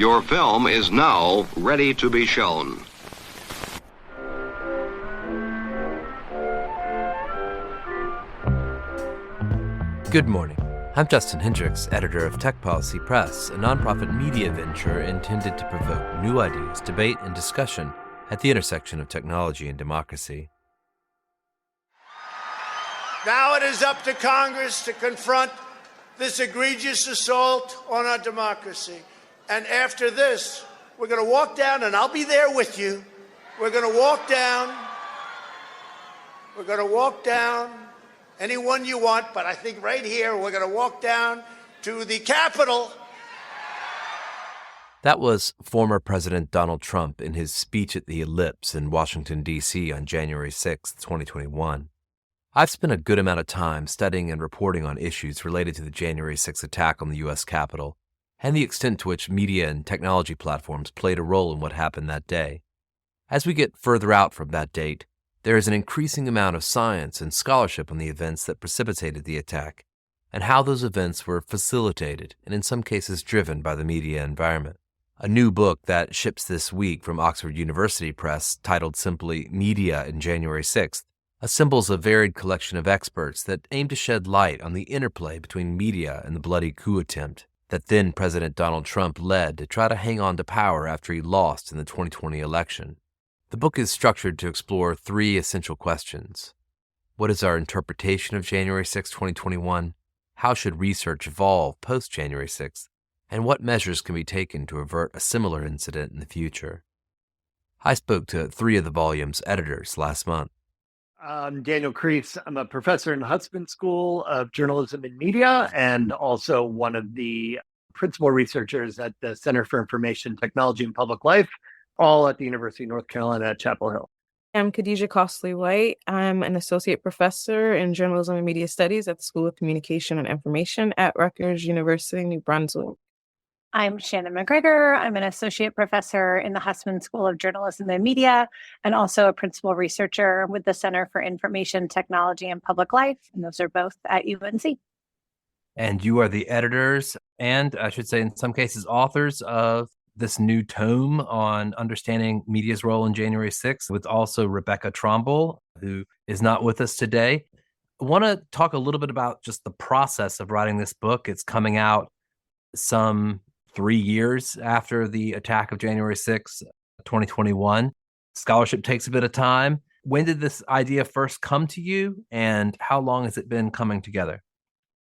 Your film is now ready to be shown. Good morning. I'm Justin Hendricks, editor of Tech Policy Press, a nonprofit media venture intended to provoke new ideas, debate, and discussion at the intersection of technology and democracy. Now it is up to Congress to confront this egregious assault on our democracy. And after this, we're going to walk down, and I'll be there with you. We're going to walk down. We're going to walk down anyone you want, but I think right here, we're going to walk down to the Capitol. That was former President Donald Trump in his speech at the Ellipse in Washington, D.C. on January 6, 2021. I've spent a good amount of time studying and reporting on issues related to the January 6 attack on the U.S. Capitol and the extent to which media and technology platforms played a role in what happened that day. As we get further out from that date, there is an increasing amount of science and scholarship on the events that precipitated the attack and how those events were facilitated and in some cases driven by the media environment. A new book that ships this week from Oxford University Press, titled simply Media in January 6th, assembles a varied collection of experts that aim to shed light on the interplay between media and the bloody coup attempt that then President Donald Trump led to try to hang on to power after he lost in the 2020 election. The book is structured to explore three essential questions. What is our interpretation of January 6, 2021? How should research evolve post-January 6th? And what measures can be taken to avert a similar incident in the future? I spoke to three of the volume's editors last month. I'm Daniel Kreis. I'm a professor in the Huntsman School of Journalism and Media and also one of the principal researchers at the Center for Information Technology and Public Life, all at the University of North Carolina at Chapel Hill. I'm Khadija Costley-White. I'm an associate professor in journalism and media studies at the School of Communication and Information at Rutgers University, New Brunswick. I'm Shannon McGregor. I'm an associate professor in the Hussman School of Journalism and Media and also a principal researcher with the Center for Information Technology and Public Life. And those are both at UNC. And you are the editors and, I should say, in some cases, authors of this new tome on understanding media's role in January 6th with also Rebecca Tromble, who is not with us today. I want to talk a little bit about just the process of writing this book. It's coming out some 3 years after the attack of January 6, 2021. Scholarship takes a bit of time. When did this idea first come to you, and how long has it been coming together?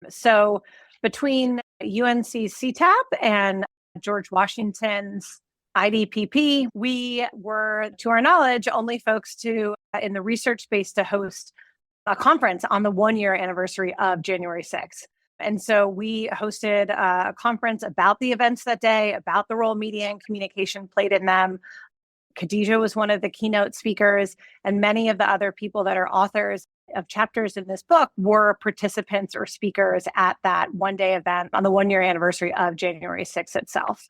So between UNC CTAP and George Washington's IDPP, we were, to our knowledge, only folks in the research space to host a conference on the 1-year anniversary of January 6th. And so we hosted a conference about the events that day, about the role media and communication played in them. Khadija was one of the keynote speakers, and many of the other people that are authors of chapters in this book were participants or speakers at that one-day event on the 1-year anniversary of January 6th itself.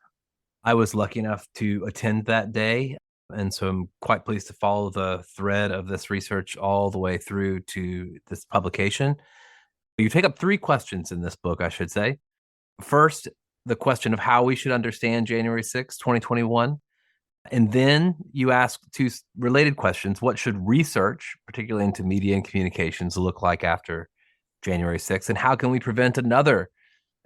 I was lucky enough to attend that day, and so I'm quite pleased to follow the thread of this research all the way through to this publication. You take up three questions in this book, I should say. First, the question of how we should understand January 6, 2021. And then you ask two related questions. What should research, particularly into media and communications, look like after January 6th? And how can we prevent another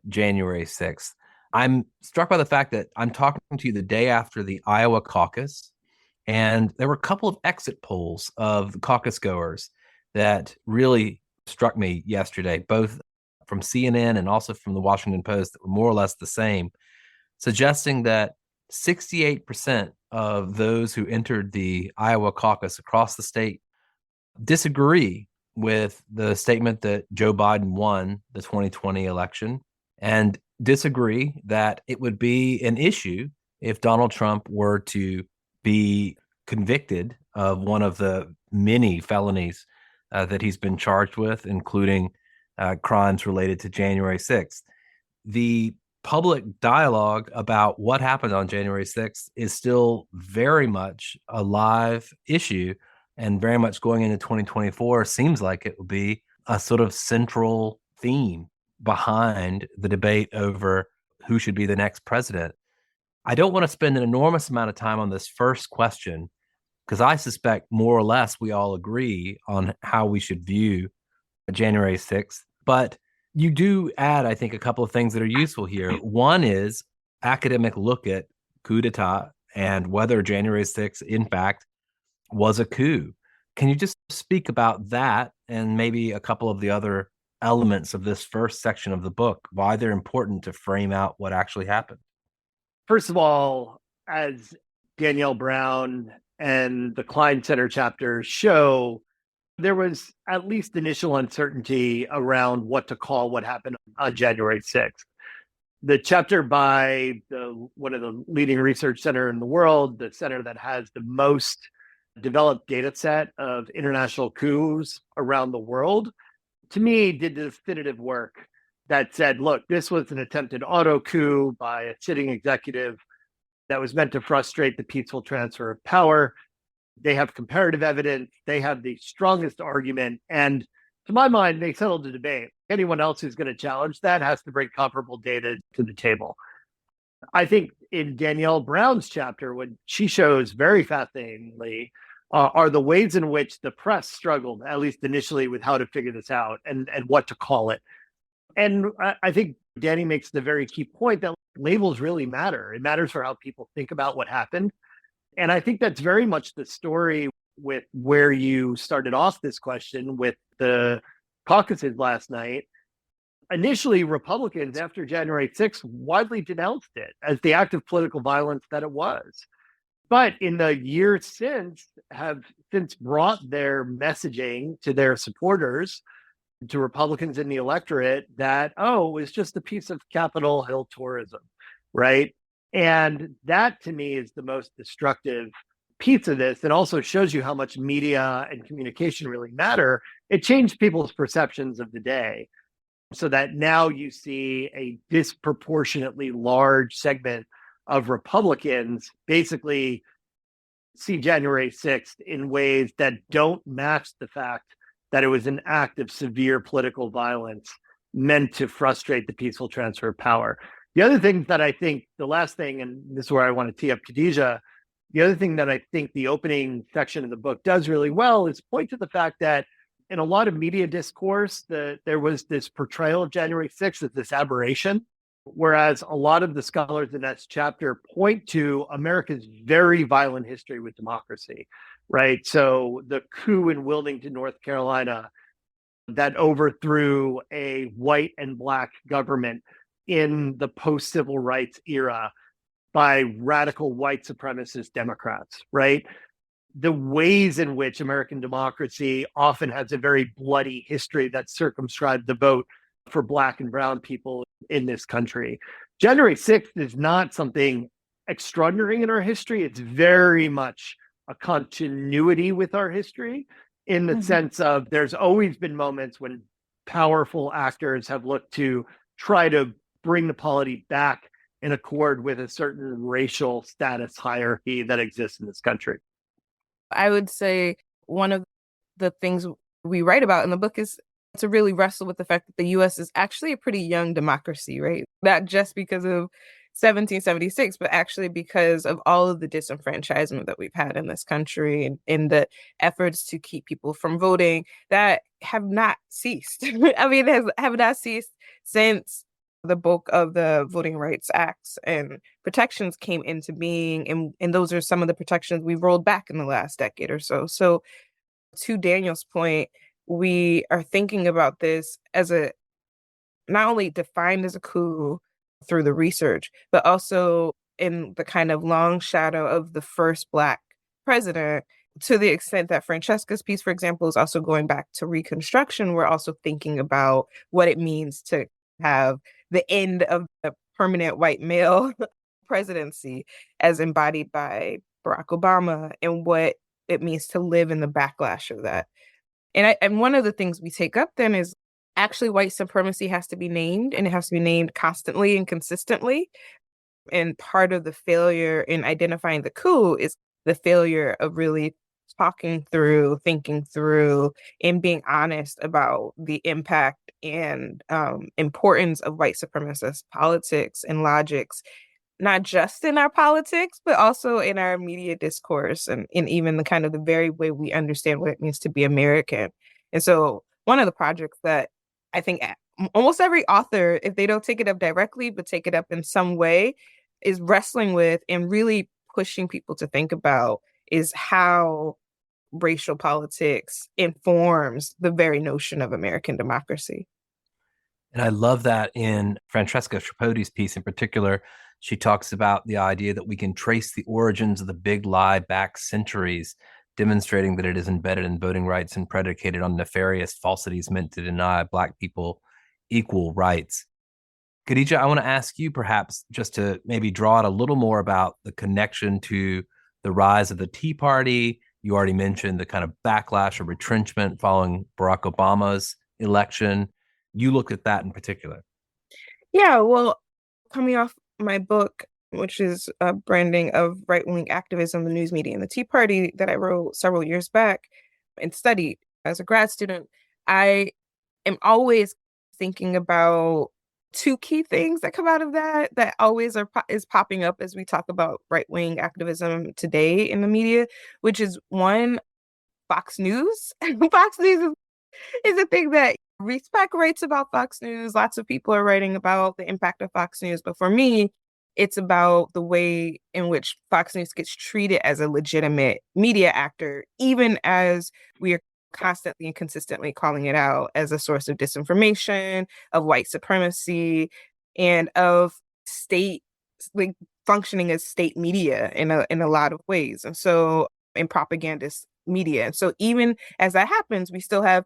January 6th? I'm struck by the fact that I'm talking to you the day after the Iowa caucus, and there were a couple of exit polls of the caucus goers that really struck me yesterday, both from CNN and also from the Washington Post, that were more or less the same, suggesting that 68% of those who entered the Iowa caucus across the state disagree with the statement that Joe Biden won the 2020 election and disagree that it would be an issue if Donald Trump were to be convicted of one of the many felonies that he's been charged with, including crimes related to January 6th. The public dialogue about what happened on January 6th is still very much a live issue, and very much going into 2024 seems like it will be a sort of central theme behind the debate over who should be the next president. I don't want to spend an enormous amount of time on this first question because I suspect more or less we all agree on how we should view January 6th. But you do add, I think, a couple of things that are useful here. One is academic look at coup d'etat and whether January 6th, in fact, was a coup. Can you just speak about that and maybe a couple of the other elements of this first section of the book, why they're important to frame out what actually happened? First of all, as Danielle Brown and the Klein Center chapter show, there was at least initial uncertainty around what to call what happened on January 6th. The chapter by one of the leading research center in the world, the center that has the most developed data set of international coups around the world, to me, did the definitive work that said, look, this was an attempted auto coup by a sitting executive that was meant to frustrate the peaceful transfer of power. They have comparative evidence. They have the strongest argument. And to my mind, they settled the debate. Anyone else who's going to challenge that has to bring comparable data to the table. I think in Danielle Brown's chapter, what she shows very fascinatingly are the ways in which the press struggled, at least initially, with how to figure this out and what to call it. And I think Danny makes the very key point that labels really matter. It matters for how people think about what happened. And I think that's very much the story with where you started off this question with the caucuses last night. Initially, Republicans, after January 6th, widely denounced it as the act of political violence that it was. But in the years since, have since brought their messaging to their supporters, to Republicans in the electorate, that, oh, it was just a piece of Capitol Hill tourism, right? And that, to me, is the most destructive piece of this. It also shows you how much media and communication really matter. It changed people's perceptions of the day, so that now you see a disproportionately large segment of Republicans basically see January 6th in ways that don't match the fact that it was an act of severe political violence meant to frustrate the peaceful transfer of power. The other thing that I think, the last thing, and this is where I want to tee up Khadija, the other thing that I think the opening section of the book does really well is point to the fact that in a lot of media discourse, there was this portrayal of January 6th as this aberration, whereas a lot of the scholars in that chapter point to America's very violent history with democracy, right? So the coup in Wilmington, North Carolina, that overthrew a white and black government in the post-civil rights era by radical white supremacist Democrats, right? The ways in which American democracy often has a very bloody history that circumscribed the vote for Black and brown people in this country. January 6th is not something extraordinary in our history. It's very much a continuity with our history in the sense of there's always been moments when powerful actors have looked to try to bring the polity back in accord with a certain racial status hierarchy that exists in this country. I would say one of the things we write about in the book is to really wrestle with the fact that the U.S. is actually a pretty young democracy, right? Not just because of 1776, but actually because of all of the disenfranchisement that we've had in this country and in the efforts to keep people from voting that have not ceased. I mean, have not ceased since the bulk of the Voting Rights Acts and protections came into being. And those are some of the protections we've rolled back in the last decade or so. So to Daniel's point, we are thinking about this as a not only defined as a coup through the research, but also in the kind of long shadow of the first Black president, to the extent that Francesca's piece, for example, is also going back to Reconstruction. We're also thinking about what it means to have the end of the permanent white male presidency as embodied by Barack Obama and what it means to live in the backlash of that. And one of the things we take up then is actually white supremacy has to be named, and it has to be named constantly and consistently. And part of the failure in identifying the coup is the failure of really talking through, thinking through, and being honest about the impact and importance of white supremacist politics and logics not just in our politics, but also in our media discourse and in even the kind of the very way we understand what it means to be American. And so one of the projects that I think almost every author, if they don't take it up directly, but take it up in some way, is wrestling with and really pushing people to think about is how racial politics informs the very notion of American democracy. And I love that in Francesca Tripodi's piece in particular, she talks about the idea that we can trace the origins of the big lie back centuries, demonstrating that it is embedded in voting rights and predicated on nefarious falsities meant to deny Black people equal rights. Khadija, I want to ask you perhaps just to maybe draw out a little more about the connection to the rise of the Tea Party. You already mentioned the kind of backlash or retrenchment following Barack Obama's election. You looked at that in particular. Yeah, well, coming off my book, which is a branding of right-wing activism, the news media, and the Tea Party that I wrote several years back and studied as a grad student, I am always thinking about two key things that come out of that always is popping up as we talk about right-wing activism today in the media, which is one, Fox News. Fox News is a thing that Respect writes about Fox News. Lots of people are writing about the impact of Fox News. But for me, it's about the way in which Fox News gets treated as a legitimate media actor, even as we are constantly and consistently calling it out as a source of disinformation, of white supremacy, and of state, like, functioning as state media in a lot of ways. And so in propagandist media. And so even as that happens, we still have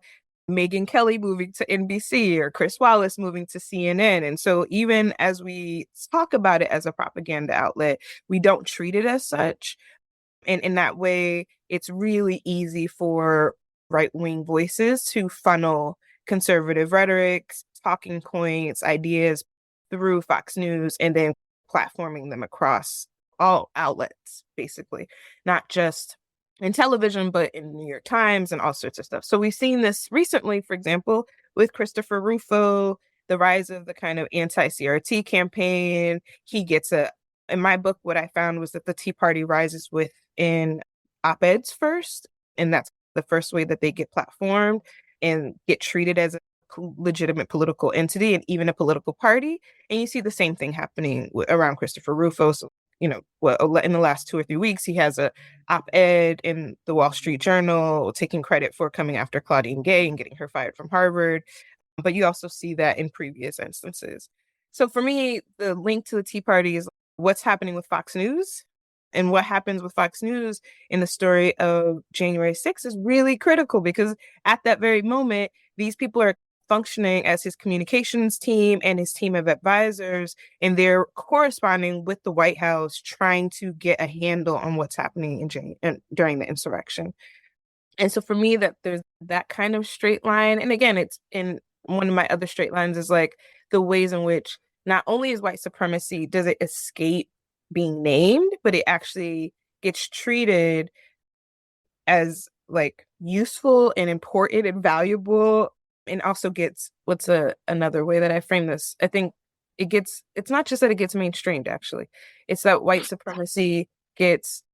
Megyn Kelly moving to NBC or Chris Wallace moving to CNN. And so even as we talk about it as a propaganda outlet, we don't treat it as such. And in that way, it's really easy for right-wing voices to funnel conservative rhetoric, talking points, ideas through Fox News and then platforming them across all outlets, basically, not just in television, but in New York Times and all sorts of stuff. So we've seen this recently, for example, with Christopher Rufo, the rise of the kind of anti-CRT campaign. He gets in my book, what I found was that the Tea Party rises within op-eds first, and that's the first way that they get platformed and get treated as a legitimate political entity and even a political party. And you see the same thing happening around Christopher Rufo. So, in the last 2 or 3 weeks, he has a op-ed in the Wall Street Journal taking credit for coming after Claudine Gay and getting her fired from Harvard. But you also see that in previous instances. So for me, the link to the Tea Party is what's happening with Fox News. And what happens with Fox News in the story of January 6th is really critical because at that very moment, these people are functioning as his communications team and his team of advisors, and they're corresponding with the White House, trying to get a handle on what's happening during the insurrection. And so for me, that there's that kind of straight line. And again, it's in one of my other straight lines is like the ways in which not only is white supremacy, does it escape being named, but it actually gets treated as like useful and important and valuable, and also gets another way that I frame this. I think it's not just that it gets mainstreamed, actually. It's that white supremacy gets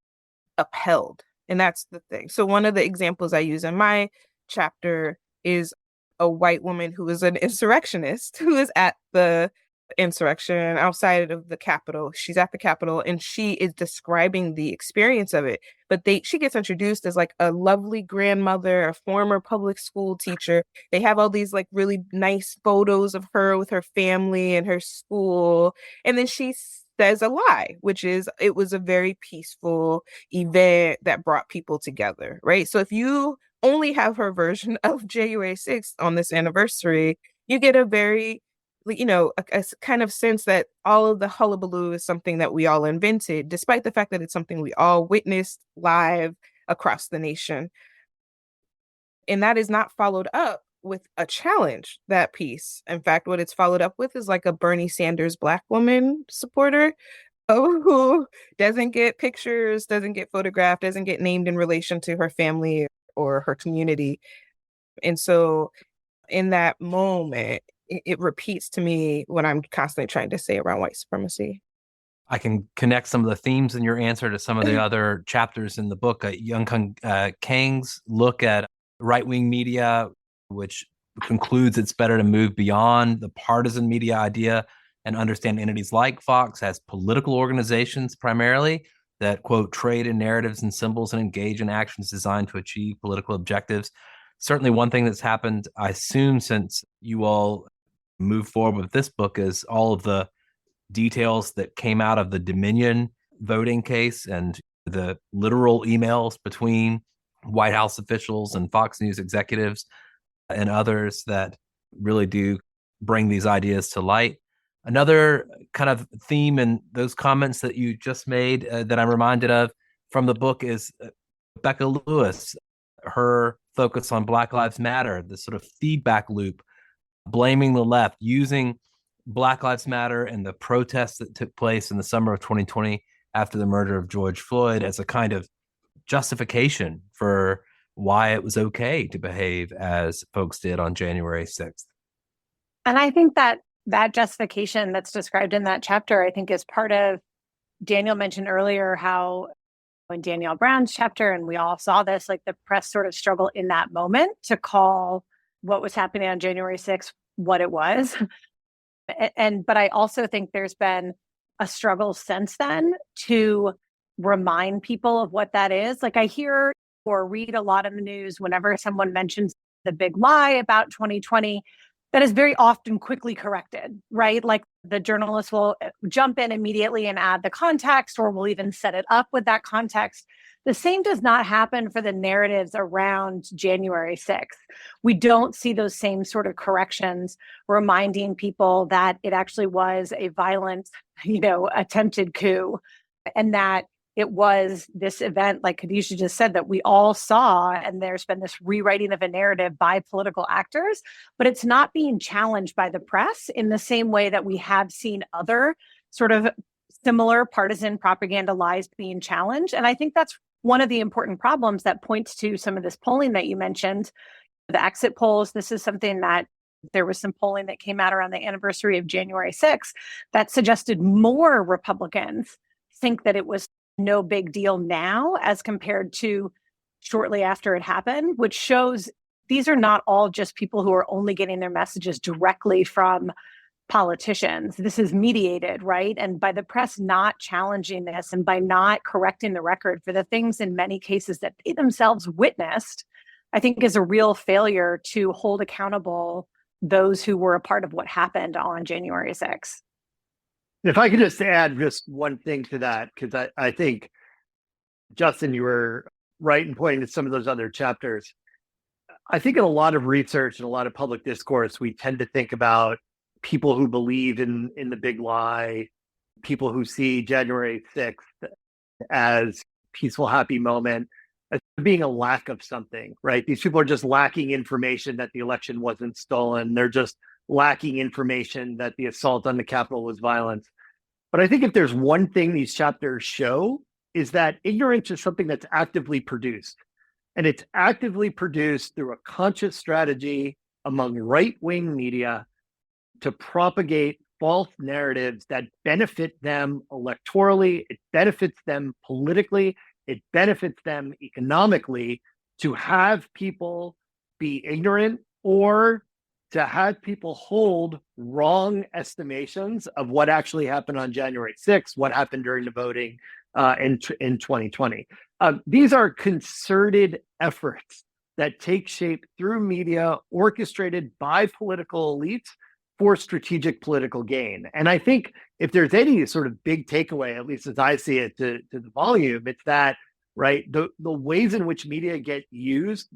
upheld. And that's the thing. So one of the examples I use in my chapter is a white woman who is an insurrectionist who is at the insurrection outside of the Capitol. She's at the Capitol and she is describing the experience of it. But she gets introduced as like a lovely grandmother, a former public school teacher. They have all these like really nice photos of her with her family and her school. And then she says a lie, which is it was a very peaceful event that brought people together, right? So if you only have her version of January 6th on this anniversary, you get a very a kind of sense that all of the hullabaloo is something that we all invented, despite the fact that it's something we all witnessed live across the nation. And that is not followed up with a challenge, that piece. In fact, what it's followed up with is like a Bernie Sanders Black woman supporter who doesn't get pictures, doesn't get photographed, doesn't get named in relation to her family or her community. And so in that moment, it repeats to me what I'm constantly trying to say around white supremacy. I can connect some of the themes in your answer to some of the other chapters in the book. Young Kang's look at right-wing media, which concludes it's better to move beyond the partisan media idea and understand entities like Fox as political organizations primarily that, quote, trade in narratives and symbols and engage in actions designed to achieve political objectives. Certainly one thing that's happened, I assume, since you all moved forward with this book is all of the details that came out of the Dominion voting case and the literal emails between White House officials and Fox News executives and others that really do bring these ideas to light. Another kind of theme in those comments that you just made that I'm reminded of from the book is Becca Lewis, her focus on Black Lives Matter, this sort of feedback loop, blaming the left, using Black Lives Matter and the protests that took place in the summer of 2020 after the murder of George Floyd as a kind of justification for why it was okay to behave as folks did on January 6th. And I think that justification that's described in that chapter, I think is part of, Daniel mentioned earlier how in Danielle Brown's chapter, and we all saw this, like the press sort of struggle in that moment to call what was happening on January 6th what it was. But I also think there's been a struggle since then to remind people of what that is. Like I hear or read a lot in the news whenever someone mentions the big lie about 2020, that is very often quickly corrected, right? Like the journalist will jump in immediately and add the context, or will even set it up with that context. The same does not happen for the narratives around January 6th. We don't see those same sort of corrections reminding people that it actually was a violent, attempted coup, and that it was this event, like Khadijah just said, that we all saw, and there's been this rewriting of a narrative by political actors, but it's not being challenged by the press in the same way that we have seen other sort of similar partisan propaganda lies being challenged. And I think that's one of the important problems that points to some of this polling that you mentioned, the exit polls. This is something that there was some polling that came out around the anniversary of January 6th that suggested more Republicans think that it was no big deal now as compared to shortly after it happened, which shows these are not all just people who are only getting their messages directly from politicians. This is mediated, right? And by the press not challenging this and by not correcting the record for the things in many cases that they themselves witnessed, I think is a real failure to hold accountable those who were a part of what happened on January 6th. If I could just add just one thing to that, because I think, Justin, you were right in pointing to some of those other chapters. I think in a lot of research and a lot of public discourse, we tend to think about people who believe in the big lie, people who see January 6th as peaceful, happy moment, as being a lack of something, right? These people are just lacking information that the election wasn't stolen. They're just lacking information that the assault on the Capitol was violence. But I think if there's one thing these chapters show is that ignorance is something that's actively produced. And it's actively produced through a conscious strategy among right-wing media to propagate false narratives that benefit them electorally, it benefits them politically, it benefits them economically, to have people be ignorant or to have people hold wrong estimations of what actually happened on January 6th, what happened during the voting in 2020. These are concerted efforts that take shape through media, orchestrated by political elites for strategic political gain. And I think if there's any sort of big takeaway, at least as I see it, to the volume, it's that, right, the ways in which media get used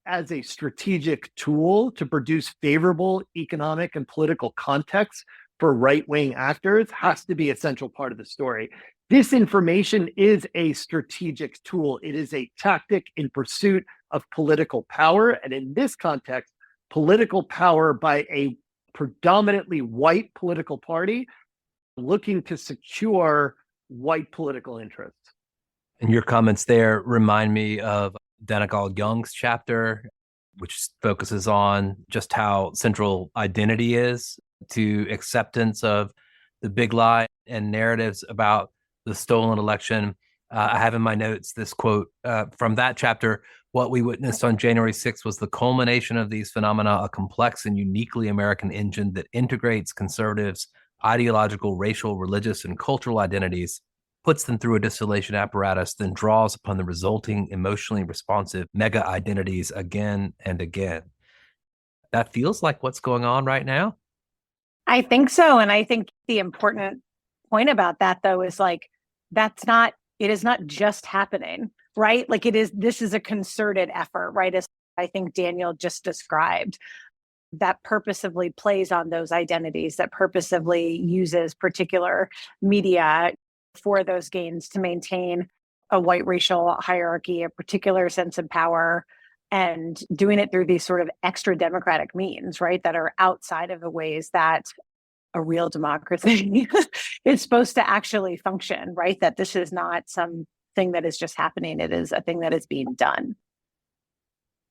as a strategic tool to produce favorable economic and political context for right-wing actors has to be a central part of the story. Disinformation is a strategic tool. It is a tactic in pursuit of political power. And in this context, political power by a predominantly white political party looking to secure white political interests. And your comments there remind me of Dannegal Young's chapter, which focuses on just how central identity is to acceptance of the big lie and narratives about the stolen election. I have in my notes this quote from that chapter. What we witnessed on January 6th was the culmination of these phenomena, a complex and uniquely American engine that integrates conservatives' ideological, racial, religious, and cultural identities, puts them through a distillation apparatus, then draws upon the resulting emotionally responsive mega identities again and again. That feels like what's going on right now. I think so. And I think the important point about that, though, is like, it is not just happening, right? Like this is a concerted effort, right? As I think Daniel just described, that purposively plays on those identities, that purposively uses particular media for those gains to maintain a white racial hierarchy, a particular sense of power, and doing it through these sort of extra democratic means, right? That are outside of the ways that a real democracy is supposed to actually function, right? That this is not something that is just happening. It is a thing that is being done.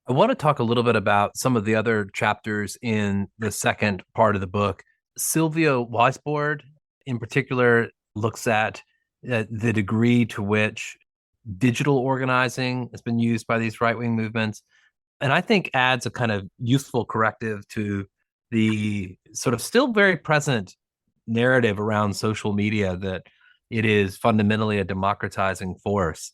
I want to talk a little bit about some of the other chapters in the second part of the book. Sylvia Weisbord, in particular, looks at the degree to which digital organizing has been used by these right-wing movements, and I think adds a kind of useful corrective to the sort of still very present narrative around social media that it is fundamentally a democratizing force.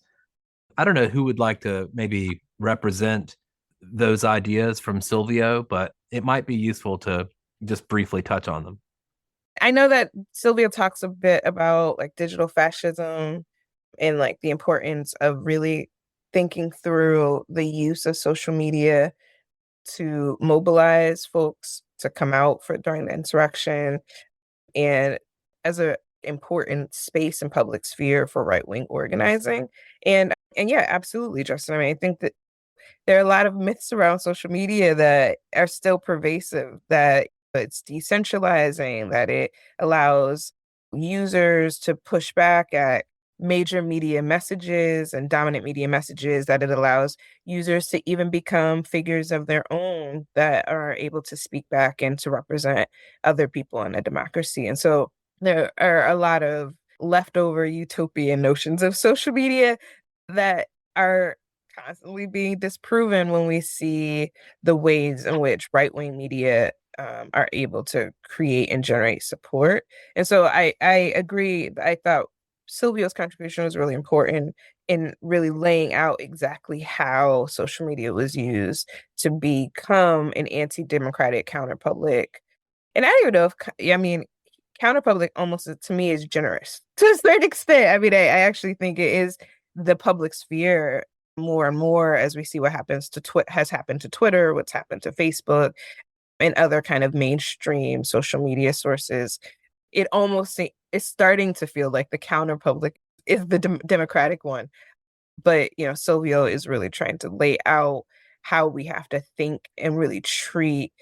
I don't know who would like to maybe represent those ideas from Silvio, but it might be useful to just briefly touch on them. I know that Sylvia talks a bit about like digital fascism and like the importance of really thinking through the use of social media to mobilize folks to come out for during the insurrection and as a important space in public sphere for right-wing organizing. And yeah, absolutely, Justin. I mean, I think that there are a lot of myths around social media that are still pervasive, that it's decentralizing, that it allows users to push back at major media messages and dominant media messages, that it allows users to even become figures of their own that are able to speak back and to represent other people in a democracy. And so there are a lot of leftover utopian notions of social media that are constantly being disproven when we see the ways in which right-wing media are able to create and generate support. And so I agree. I thought Silvio's contribution was really important in really laying out exactly how social media was used to become an anti-democratic counterpublic. And I don't even know if, counterpublic almost to me is generous to a certain extent. I mean, I actually think it is the public sphere more and more as we see what happens to has happened to Twitter, what's happened to Facebook, and other kind of mainstream social media sources. It almost is starting to feel like the counterpublic is the democratic one. But, Silvio is really trying to lay out how we have to think and really treat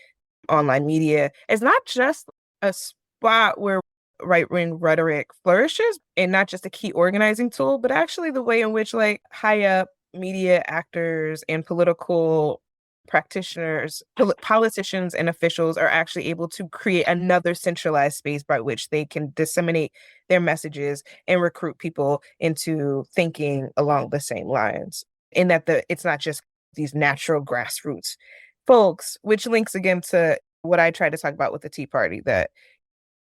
online media as not just a spot where right-wing rhetoric flourishes and not just a key organizing tool, but actually the way in which like high up media actors and political practitioners, politicians and officials are actually able to create another centralized space by which they can disseminate their messages and recruit people into thinking along the same lines. And that it's not just these natural grassroots folks, which links again to what I tried to talk about with the Tea Party, that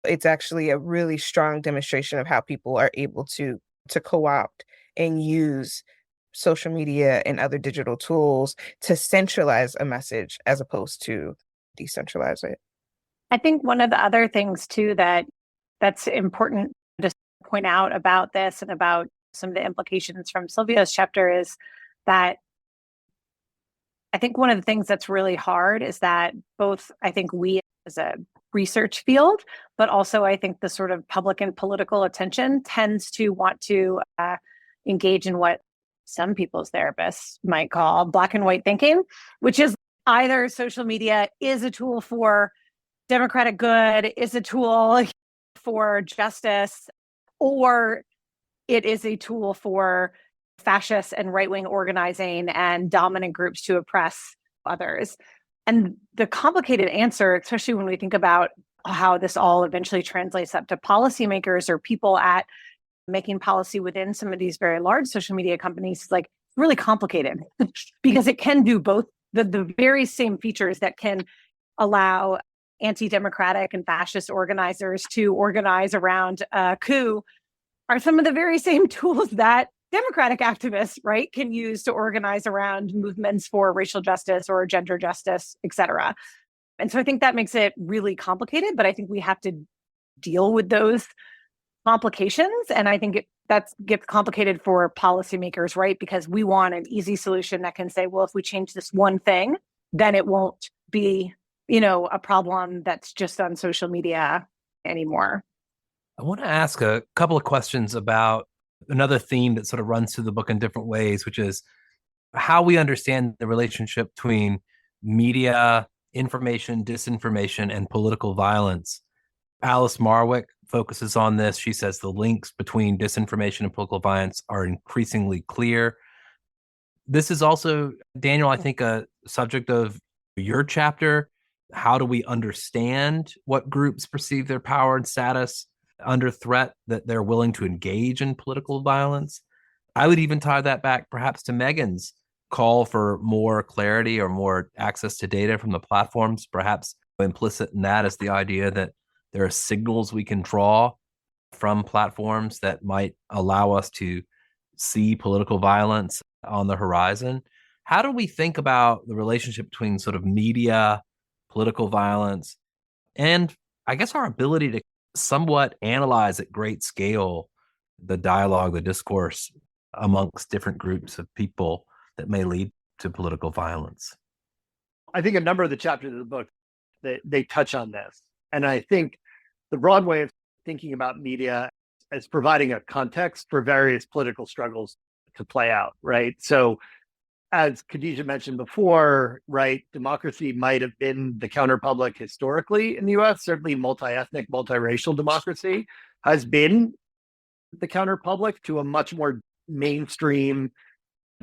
it's actually a really strong demonstration of how people are able to co-opt and use social media and other digital tools to centralize a message as opposed to decentralize it. I think one of the other things too that's important to point out about this and about some of the implications from Sylvia's chapter is that I think one of the things that's really hard is that both I think we as a research field, but also I think the sort of public and political attention tends to want to engage in what some people's therapists might call black and white thinking, which is either social media is a tool for democratic good, is a tool for justice, or it is a tool for fascist and right-wing organizing and dominant groups to oppress others. And the complicated answer, especially when we think about how this all eventually translates up to policymakers or people at making policy within some of these very large social media companies is like really complicated because it can do both the very same features that can allow anti-democratic and fascist organizers to organize around a coup are some of the very same tools that democratic activists, right, can use to organize around movements for racial justice or gender justice, et cetera. And so I think that makes it really complicated, but I think we have to deal with those complications. And I think that gets complicated for policymakers, right? Because we want an easy solution that can say, well, if we change this one thing, then it won't be, a problem that's just on social media anymore. I want to ask a couple of questions about another theme that sort of runs through the book in different ways, which is how we understand the relationship between media, information, disinformation, and political violence. Alice Marwick focuses on this. She says the links between disinformation and political violence are increasingly clear. This is also, Daniel, I think, a subject of your chapter. How do we understand what groups perceive their power and status under threat, that they're willing to engage in political violence? I would even tie that back perhaps to Megan's call for more clarity or more access to data from the platforms. Perhaps implicit in that is the idea that there are signals we can draw from platforms that might allow us to see political violence on the horizon. How do we think about the relationship between sort of media, political violence, and I guess our ability to somewhat analyze at great scale the dialogue, the discourse amongst different groups of people that may lead to political violence? I think a number of the chapters of the book, they touch on this. And I think the broad way of thinking about media as providing a context for various political struggles to play out, right? So as Khadijah mentioned before, right, democracy might have been the counterpublic historically in the US. Certainly multi-ethnic, multiracial democracy has been the counterpublic to a much more mainstream,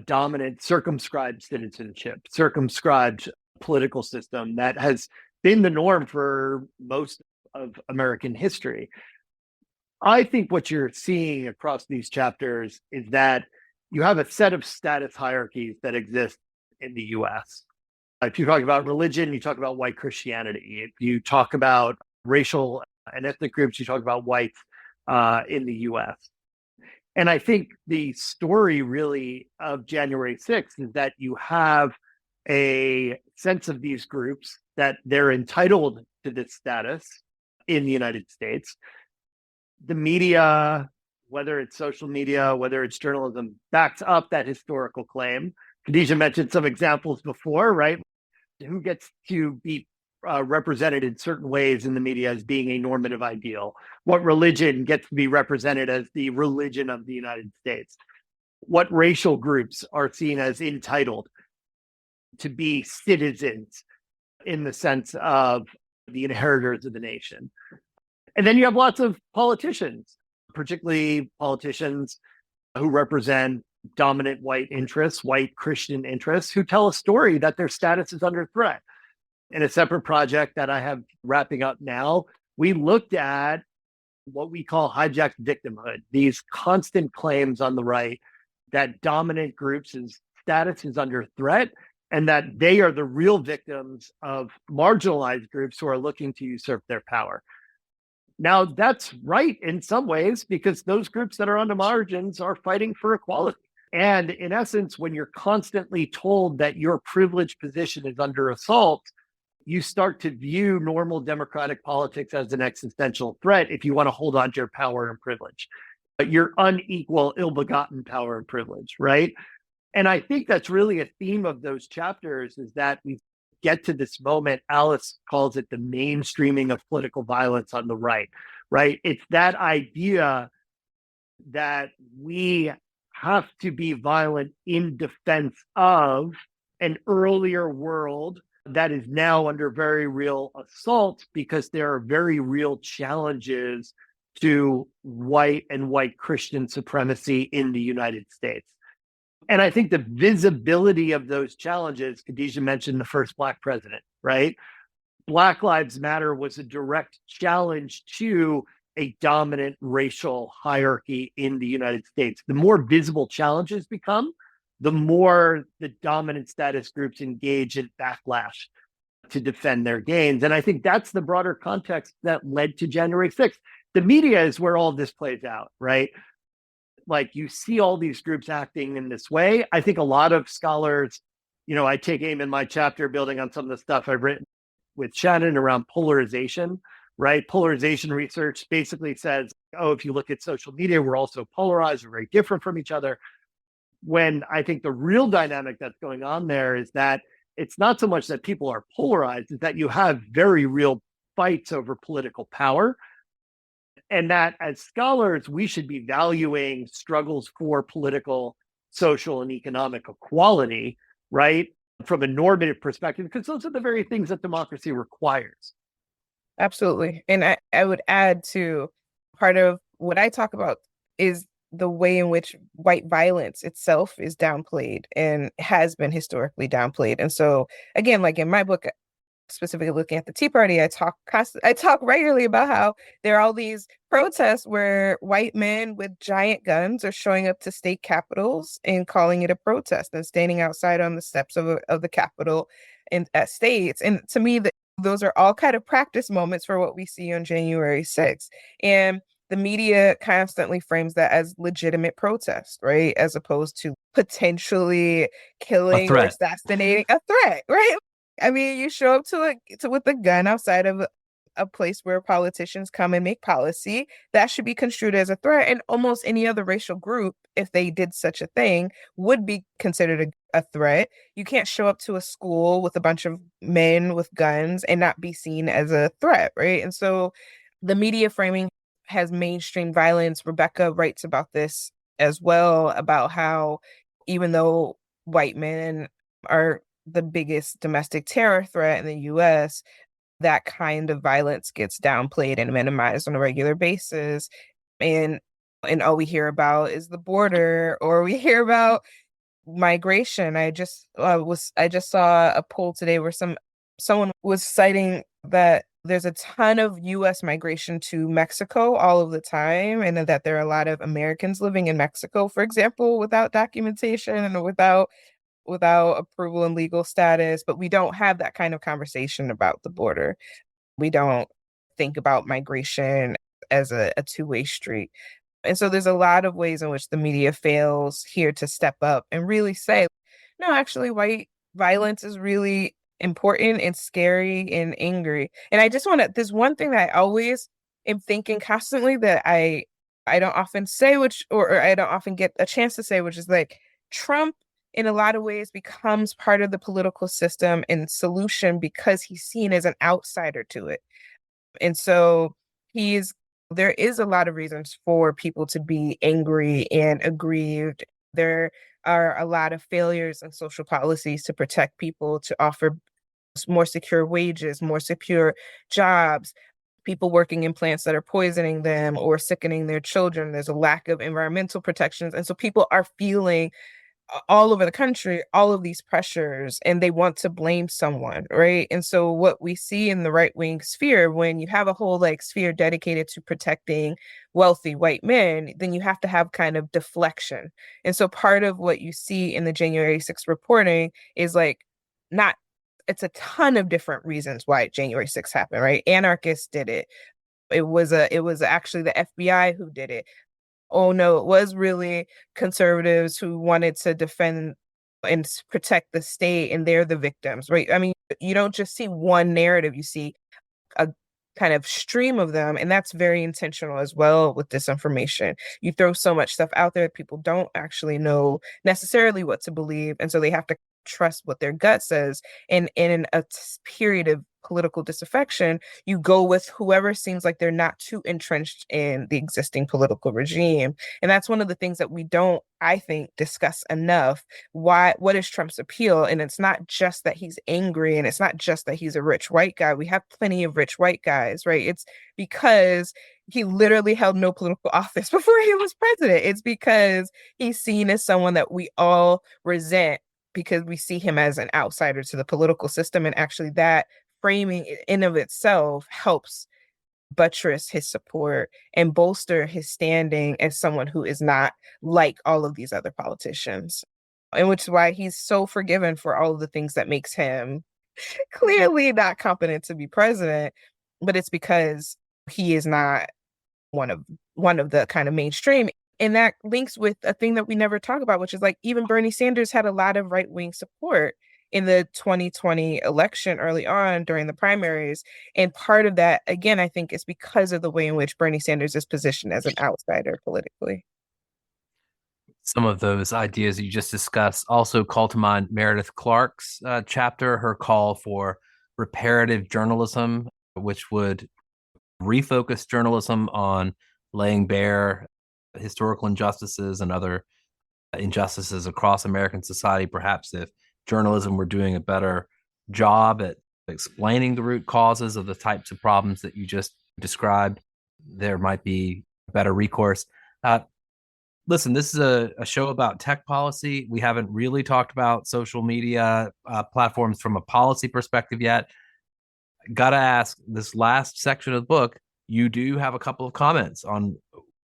dominant, circumscribed citizenship, circumscribed political system that has been the norm for most of American history. I think what you're seeing across these chapters is that you have a set of status hierarchies that exist in the US. If you talk about religion, you talk about white Christianity. If you talk about racial and ethnic groups, you talk about whites in the US. And I think the story really of January 6th is that you have a sense of these groups that they're entitled to this status in the United States. The media, whether it's social media, whether it's journalism, backs up that historical claim. Khadijah mentioned some examples before, right? Who gets to be represented in certain ways in the media as being a normative ideal? What religion gets to be represented as the religion of the United States? What racial groups are seen as entitled to be citizens in the sense of the inheritors of the nation? And then you have lots of politicians, particularly politicians who represent dominant white interests, white Christian interests, who tell a story that their status is under threat. In a separate project that I have wrapping up now, we looked at what we call hijacked victimhood, these constant claims on the right that dominant groups' status is under threat and that they are the real victims of marginalized groups who are looking to usurp their power. Now, that's right in some ways, because those groups that are on the margins are fighting for equality. And in essence, when you're constantly told that your privileged position is under assault, you start to view normal democratic politics as an existential threat if you want to hold on to your power and privilege, but your unequal, ill-begotten power and privilege, right? And I think that's really a theme of those chapters, is that we get to this moment. Alice calls it the mainstreaming of political violence on the right, right? It's that idea that we have to be violent in defense of an earlier world that is now under very real assault, because there are very real challenges to white and white Christian supremacy in the United States. And I think the visibility of those challenges, Khadijah mentioned the first Black president, right? Black Lives Matter was a direct challenge to a dominant racial hierarchy in the United States. The more visible challenges become, the more the dominant status groups engage in backlash to defend their gains. And I think that's the broader context that led to January 6th. The media is where all this plays out, right? Like you see all these groups acting in this way. I think a lot of scholars, I take aim in my chapter building on some of the stuff I've written with Shannon around polarization, right? Polarization research basically says, oh, if you look at social media, we're also polarized, we're very different from each other. When I think the real dynamic that's going on there is that it's not so much that people are polarized, it's that you have very real fights over political power. And that as scholars, we should be valuing struggles for political, social, and economic equality, right? From a normative perspective, because those are the very things that democracy requires. Absolutely. And I would add to part of what I talk about is the way in which white violence itself is downplayed and has been historically downplayed. And so, again, like in my book, specifically looking at the Tea Party, I talk regularly about how there are all these protests where white men with giant guns are showing up to state capitals and calling it a protest and standing outside on the steps of the Capitol at states. And to me, those are all kind of practice moments for what we see on January 6th. And the media constantly frames that as legitimate protest, right? As opposed to potentially killing or assassinating a threat, right? I mean, you show up with a gun outside of a place where politicians come and make policy, that should be construed as a threat. And almost any other racial group, if they did such a thing, would be considered a threat. You can't show up to a school with a bunch of men with guns and not be seen as a threat, right? And so the media framing has mainstream violence. Rebecca writes about this as well, about how even though white men are the biggest domestic terror threat in the US, that kind of violence gets downplayed and minimized on a regular basis. And all we hear about is the border, or we hear about migration. I just saw a poll today where someone was citing that there's a ton of US migration to Mexico all of the time, and that there are a lot of Americans living in Mexico, for example, without documentation and without approval and legal status. But we don't have that kind of conversation about the border. We don't think about migration as a two-way street. And so there's a lot of ways in which the media fails here to step up and really say, no, actually, white violence is really important and scary and angry. And I just there's one thing that I always am thinking constantly that I don't often say, or I don't often get a chance to say, which is like, Trump in a lot of ways becomes part of the political system and solution because he's seen as an outsider to it. And so there is a lot of reasons for people to be angry and aggrieved. There are a lot of failures in social policies to protect people, to offer more secure wages, more secure jobs, people working in plants that are poisoning them or sickening their children. There's a lack of environmental protections. And so people are feeling all over the country all of these pressures, and they want to blame someone, right? And so what we see in the right-wing sphere, when you have a whole sphere dedicated to protecting wealthy white men, then you have to have kind of deflection. And so part of what you see in the January 6th reporting is it's a ton of different reasons why January 6th happened, right? Anarchists did it. It was actually the FBI who did it. Oh no, it was really conservatives who wanted to defend and protect the state, and they're the victims, right? I mean, you don't just see one narrative, you see a kind of stream of them, and that's very intentional as well with disinformation. You throw so much stuff out there, people don't actually know necessarily what to believe, and so they have to trust what their gut says. And in a period of political disaffection, you go with whoever seems like they're not too entrenched in the existing political regime. And that's one of the things that we don't, I think, discuss enough. What is Trump's appeal? And it's not just that he's angry, and it's not just that he's a rich white guy. We have plenty of rich white guys, right? It's because he literally held no political office before he was president. It's because he's seen as someone that we all resent, because we see him as an outsider to the political system. And actually that framing in of itself helps buttress his support and bolster his standing as someone who is not like all of these other politicians. And which is why he's so forgiven for all of the things that makes him clearly not competent to be president, but it's because he is not one of the kind of mainstream. And that links with a thing that we never talk about, which is like even Bernie Sanders had a lot of right-wing support in the 2020 election early on during the primaries. And part of that, again, I think is because of the way in which Bernie Sanders is positioned as an outsider politically. Some of those ideas you just discussed also call to mind Meredith Clark's chapter, her call for reparative journalism, which would refocus journalism on laying bare historical injustices and other injustices across American society. Perhaps if journalism were doing a better job at explaining the root causes of the types of problems that you just described, there might be better recourse. Listen, this is a show about tech policy. We haven't really talked about social media platforms from a policy perspective yet. Got to ask, this last section of the book, you do have a couple of comments on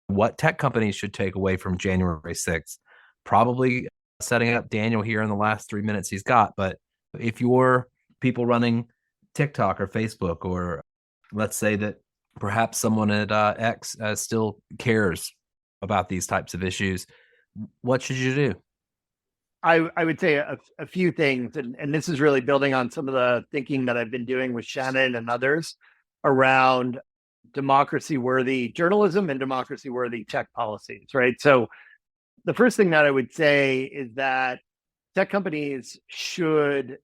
what tech companies should take away from January 6th. Probably setting up Daniel here in the last 3 minutes he's got. But if you're people running TikTok or Facebook, or let's say that perhaps someone at X still cares about these types of issues, what should you do? I would say a few things, and this is really building on some of the thinking that I've been doing with Shannon and others around democracy-worthy journalism and democracy-worthy tech policies, right? So the first thing that I would say is that tech companies should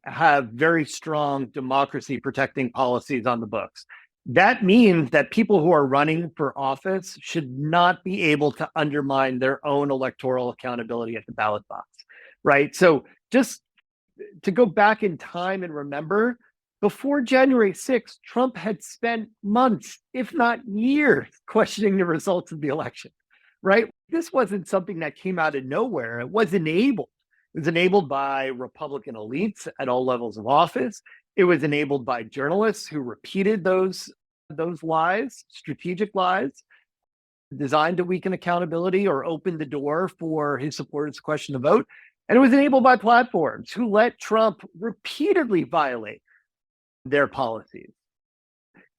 have very strong democracy-protecting policies on the books. That means that people who are running for office should not be able to undermine their own electoral accountability at the ballot box, right? So just to go back in time and remember, before January 6th, Trump had spent months, if not years, questioning the results of the election, right? This wasn't something that came out of nowhere. It was enabled. It was enabled by Republican elites at all levels of office. It was enabled by journalists who repeated those lies, strategic lies, designed to weaken accountability or open the door for his supporters to question the vote. And it was enabled by platforms who let Trump repeatedly violate their policies,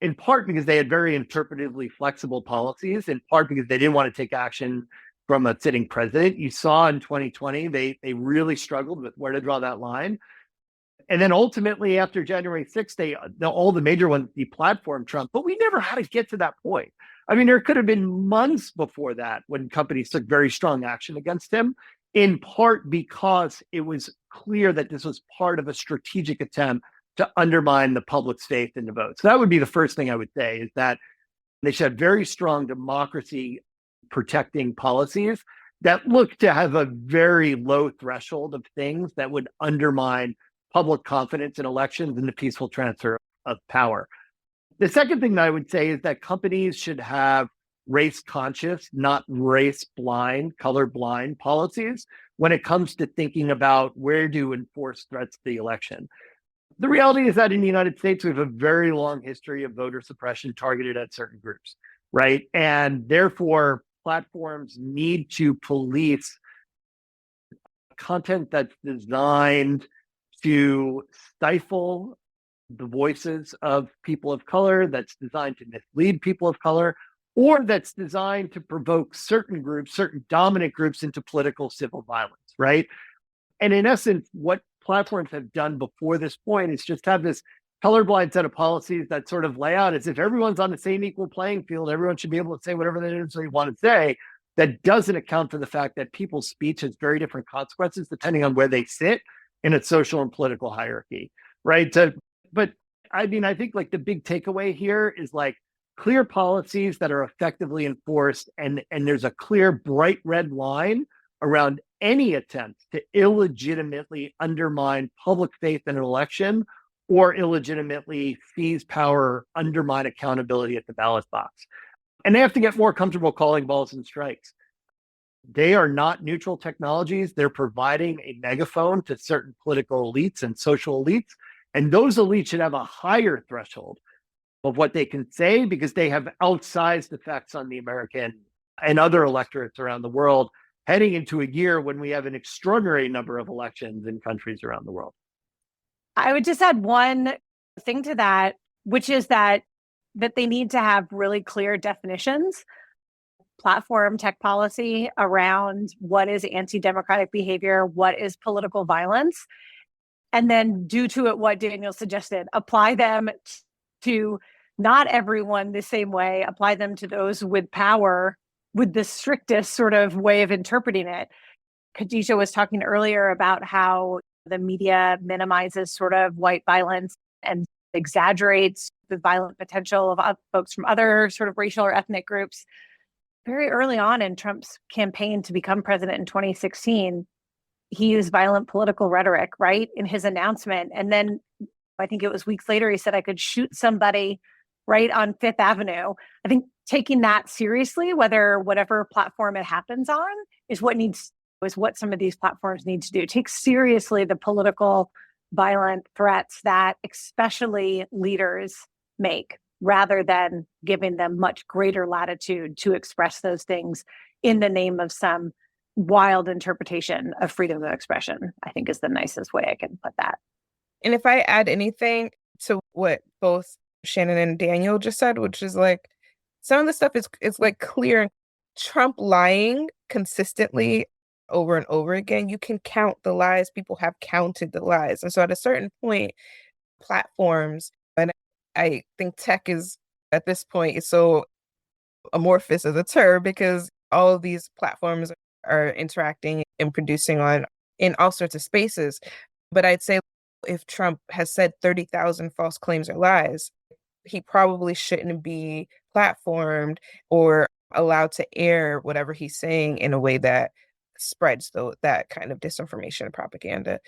in part because they had very interpretively flexible policies, in part because they didn't want to take action from a sitting president. You saw in 2020, they really struggled with where to draw that line. And then ultimately, after January 6th, all the major ones deplatformed Trump, but we never had to get to that point. I mean, there could have been months before that when companies took very strong action against him, in part because it was clear that this was part of a strategic attempt to undermine the public's faith in the vote. So that would be the first thing I would say, is that they should have very strong democracy protecting policies that look to have a very low threshold of things that would undermine public confidence in elections and the peaceful transfer of power. The second thing that I would say is that companies should have race conscious, not race blind, color blind policies when it comes to thinking about where to enforce threats to the election. The reality is that in the United States, we have a very long history of voter suppression targeted at certain groups, right? And therefore, platforms need to police content that's designed to stifle the voices of people of color, that's designed to mislead people of color, or that's designed to provoke certain groups, certain dominant groups, into political civil violence, right? And in essence, what platforms have done before this point is just have this colorblind set of policies that sort of lay out as if everyone's on the same equal playing field, everyone should be able to say whatever they want to say. That doesn't account for the fact that people's speech has very different consequences depending on where they sit in a social and political hierarchy, right? But I mean, I think like the big takeaway here is like clear policies that are effectively enforced, and there's a clear bright red line around any attempt to illegitimately undermine public faith in an election or illegitimately seize power, undermine accountability at the ballot box. And they have to get more comfortable calling balls and strikes. They are not neutral technologies. They're providing a megaphone to certain political elites and social elites. And those elites should have a higher threshold of what they can say because they have outsized effects on the American and other electorates around the world, heading into a year when we have an extraordinary number of elections in countries around the world. I would just add one thing to that, which is that they need to have really clear definitions, platform tech policy around what is anti-democratic behavior, what is political violence, and then do to it what Daniel suggested, apply them to not everyone the same way, apply them to those with power with the strictest sort of way of interpreting it. Khadija was talking earlier about how the media minimizes sort of white violence and exaggerates the violent potential of folks from other sort of racial or ethnic groups. Very early on in Trump's campaign to become president in 2016, he used violent political rhetoric, right, in his announcement. And then I think it was weeks later, he said, I could shoot somebody right on Fifth Avenue. I think taking that seriously, whatever platform it happens on, is what some of these platforms need to do. Take seriously the political violent threats that especially leaders make, rather than giving them much greater latitude to express those things in the name of some wild interpretation of freedom of expression, I think is the nicest way I can put that. And if I add anything to what both Shannon and Daniel just said, which is like, some of the stuff is like clear. Trump lying consistently over and over again, you can count the lies. People have counted the lies. And so at a certain point, platforms, and I think tech is at this point is so amorphous as a term because all of these platforms are interacting and producing in all sorts of spaces. But I'd say if Trump has said 30,000 false claims or lies, he probably shouldn't be platformed or allowed to air whatever he's saying in a way that spreads that kind of disinformation and propaganda.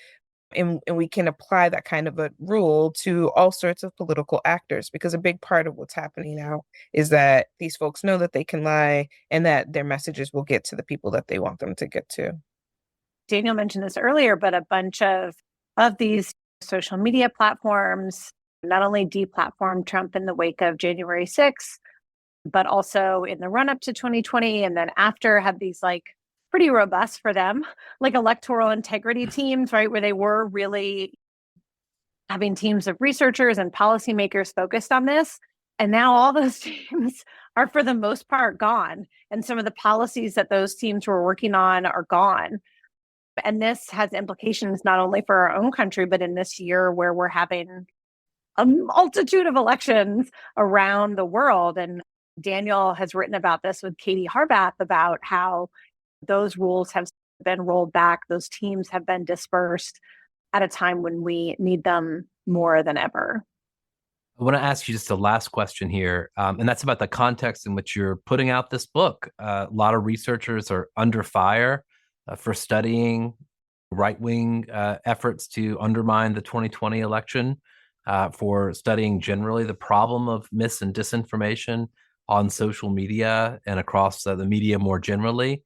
And we can apply that kind of a rule to all sorts of political actors, because a big part of what's happening now is that these folks know that they can lie and that their messages will get to the people that they want them to get to. Daniel mentioned this earlier, but a bunch of these social media platforms not only deplatformed Trump in the wake of January 6th, but also in the run-up to 2020 and then after had these like pretty robust for them, like electoral integrity teams, right? Where they were really having teams of researchers and policymakers focused on this. And now all those teams are for the most part gone. And some of the policies that those teams were working on are gone. And this has implications not only for our own country, but in this year where we're having a multitude of elections around the world. And Daniel has written about this with Katie Harbath about how those rules have been rolled back. Those teams have been dispersed at a time when we need them more than ever. I want to ask you just a last question here, and that's about the context in which you're putting out this book. A lot of researchers are under fire for studying right-wing efforts to undermine the 2020 election, for studying generally the problem of mis and disinformation on social media and across the media more generally.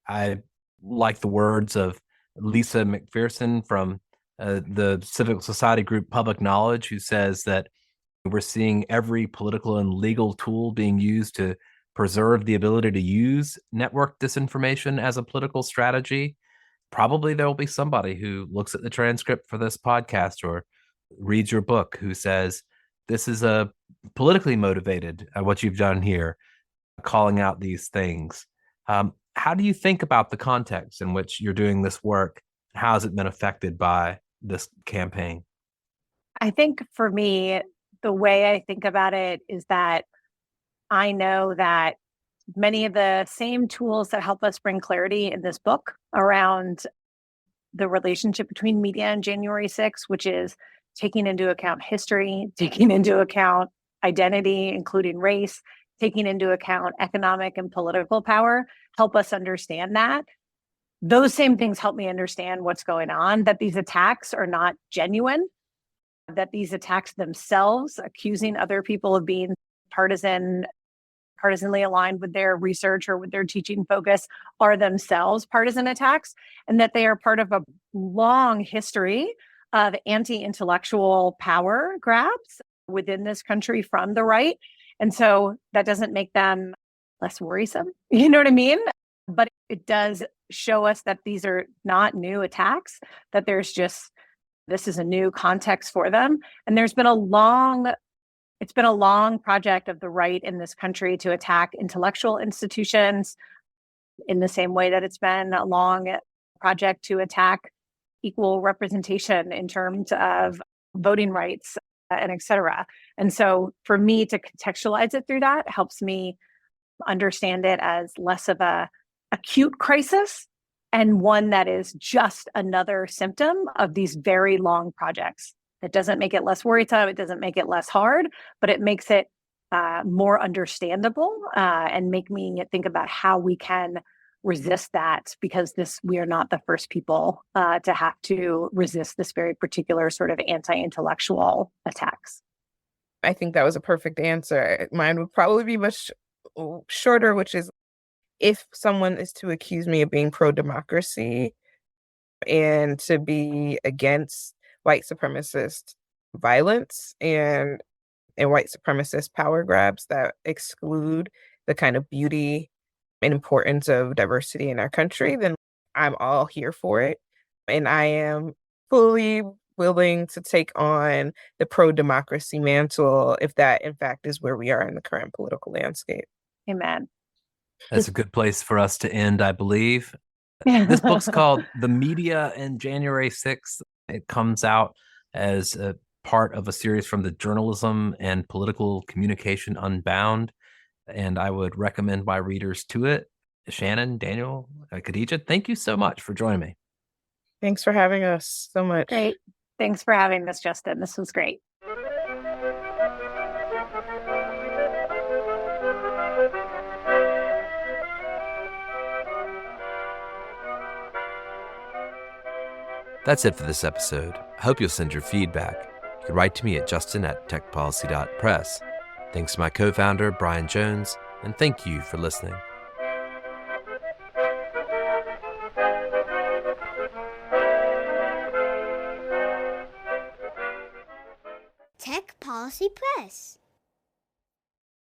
I like the words of Lisa McPherson from the civic society group Public Knowledge, who says that we're seeing every political and legal tool being used to preserve the ability to use network disinformation as a political strategy. Probably there will be somebody who looks at the transcript for this podcast or reads your book who says, this is a politically motivated, what you've done here, calling out these things. How do you think about the context in which you're doing this work? How has it been affected by this campaign? I think for me, the way I think about it is that I know that many of the same tools that help us bring clarity in this book around the relationship between media and January 6th, which is taking into account history, taking into account identity, including race, taking into account economic and political power, help us understand that. Those same things help me understand what's going on, that these attacks are not genuine, that these attacks themselves, accusing other people of being partisanly aligned with their research or with their teaching focus, are themselves partisan attacks, and that they are part of a long history of anti-intellectual power grabs within this country from the right. And so that doesn't make them less worrisome. You know what I mean? But it does show us that these are not new attacks, that this is a new context for them. And it's been a long project of the right in this country to attack intellectual institutions in the same way that it's been a long project to attack equal representation in terms of voting rights and et cetera. And so for me to contextualize it through that helps me understand it as less of a acute crisis and one that is just another symptom of these very long projects. It doesn't make it less worrisome. It doesn't make it less hard, but it makes it more understandable and make me think about how we can resist that, because we are not the first people to have to resist this very particular sort of anti-intellectual attacks. I think that was a perfect answer. Mine would probably be much shorter, which is, if someone is to accuse me of being pro-democracy and to be against white supremacist violence and white supremacist power grabs that exclude the kind of beauty and importance of diversity in our country, then I'm all here for it. And I am fully willing to take on the pro-democracy mantle if that, in fact, is where we are in the current political landscape. Amen. That's a good place for us to end, I believe. This book's called The Media and January 6th. It comes out as a part of a series from the Journalism and Political Communication Unbound, and I would recommend my readers to it. Shannon, Daniel, Khadija, thank you so much for joining me. Thanks for having us so much. Great. Thanks for having us, Justin. This was great. That's it for this episode. I hope you'll send your feedback. You can write to me at justin@techpolicy.press. Thanks to my co-founder, Brian Jones, and thank you for listening. Tech Policy Press.